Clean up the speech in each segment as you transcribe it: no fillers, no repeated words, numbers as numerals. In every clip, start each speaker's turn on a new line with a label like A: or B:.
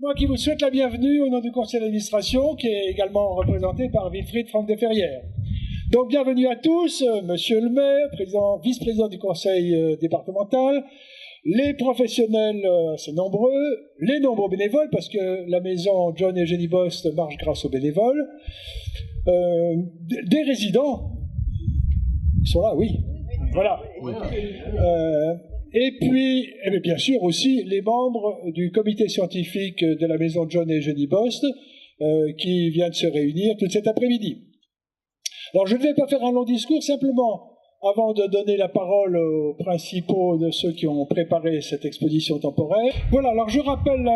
A: Moi qui vous souhaite la bienvenue au nom du conseil d'administration, qui est également représenté par Wilfried Franck de Ferrière. Donc bienvenue à tous, monsieur le maire, vice-président du conseil départemental, les professionnels, c'est nombreux, les nombreux bénévoles, parce que la maison John et Jenny Bost marche grâce aux bénévoles, des résidents, ils sont là, oui, voilà. Et puis, bien sûr aussi, les membres du comité scientifique de la maison John et Jenny Bost, qui vient de se réunir tout cet après-midi. Alors, je ne vais pas faire un long discours, simplement, avant de donner la parole aux principaux de ceux qui ont préparé cette exposition temporaire. Voilà, alors je rappelle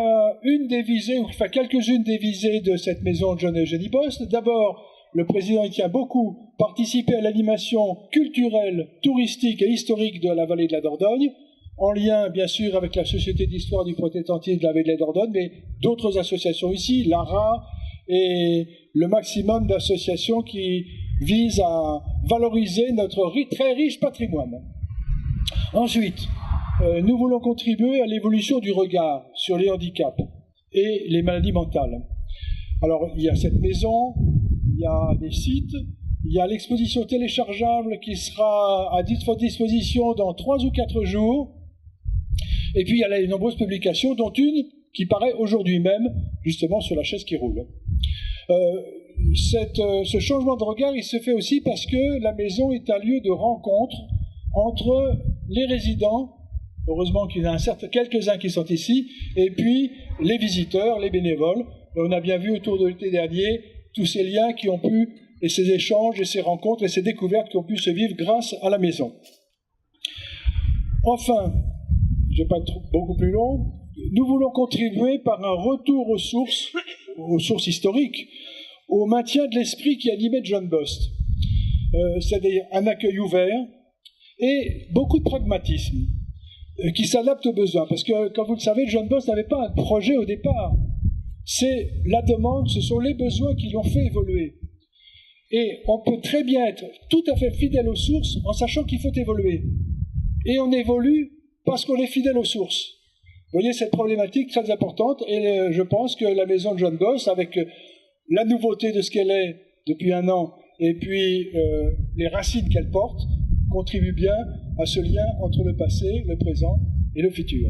A: une des visées, enfin quelques-unes des visées de cette maison John et Jenny Bost. D'abord, le président y tient beaucoup, participer à l'animation culturelle, touristique et historique de la vallée de la Dordogne, en lien, bien sûr, avec la Société d'histoire du protestantisme de la vallée de la Dordogne, mais d'autres associations ici, l'ARA et le maximum d'associations qui visent à valoriser notre très riche patrimoine. Ensuite, nous voulons contribuer à l'évolution du regard sur les handicaps et les maladies mentales. Alors, il y a cette maison, il y a des sites, il y a l'exposition téléchargeable qui sera à votre disposition dans 3 ou 4 jours. Et puis, il y a les nombreuses publications, dont une qui paraît aujourd'hui même, justement, sur la chaise qui roule. Ce changement de regard, il se fait aussi parce que la maison est un lieu de rencontre entre les résidents, heureusement qu'il y en a quelques-uns qui sont ici, et puis les visiteurs, les bénévoles. On a bien vu autour de l'été dernier tous ces liens qui ont pu, et ces échanges, et ces rencontres, et ces découvertes qui ont pu se vivre grâce à la maison. Enfin, je ne vais pas être beaucoup plus long, nous voulons contribuer par un retour aux sources historiques, au maintien de l'esprit qui animait John Bost. C'est-à-dire un accueil ouvert et beaucoup de pragmatisme qui s'adapte aux besoins. Parce que, comme vous le savez, John Bost n'avait pas un projet au départ. C'est la demande, ce sont les besoins qui l'ont fait évoluer. Et on peut très bien être tout à fait fidèle aux sources en sachant qu'il faut évoluer. Et on évolue parce qu'on est fidèle aux sources. Vous voyez cette problématique très importante, et je pense que la maison de John Bost, avec la nouveauté de ce qu'elle est depuis 1 an, et puis les racines qu'elle porte, contribue bien à ce lien entre le passé, le présent et le futur.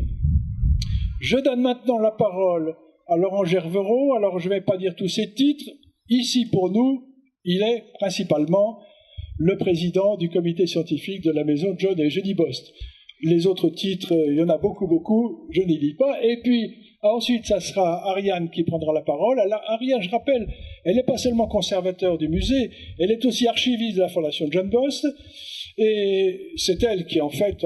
A: Je donne maintenant la parole à Laurent Gervereau. Alors je ne vais pas dire tous ses titres. Ici pour nous, il est principalement le président du comité scientifique de la maison John et Jenny Bost. Les autres titres, il y en a beaucoup, je n'y lis pas. Et puis, ensuite, ça sera Ariane qui prendra la parole. Alors, Ariane, je rappelle, elle n'est pas seulement conservateur du musée, elle est aussi archiviste de la Fondation John Bost. Et c'est elle qui, en fait,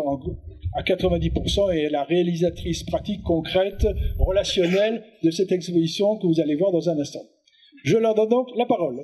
A: à 90%, est la réalisatrice pratique, concrète, relationnelle de cette exposition que vous allez voir dans un instant. Je leur donne donc la parole.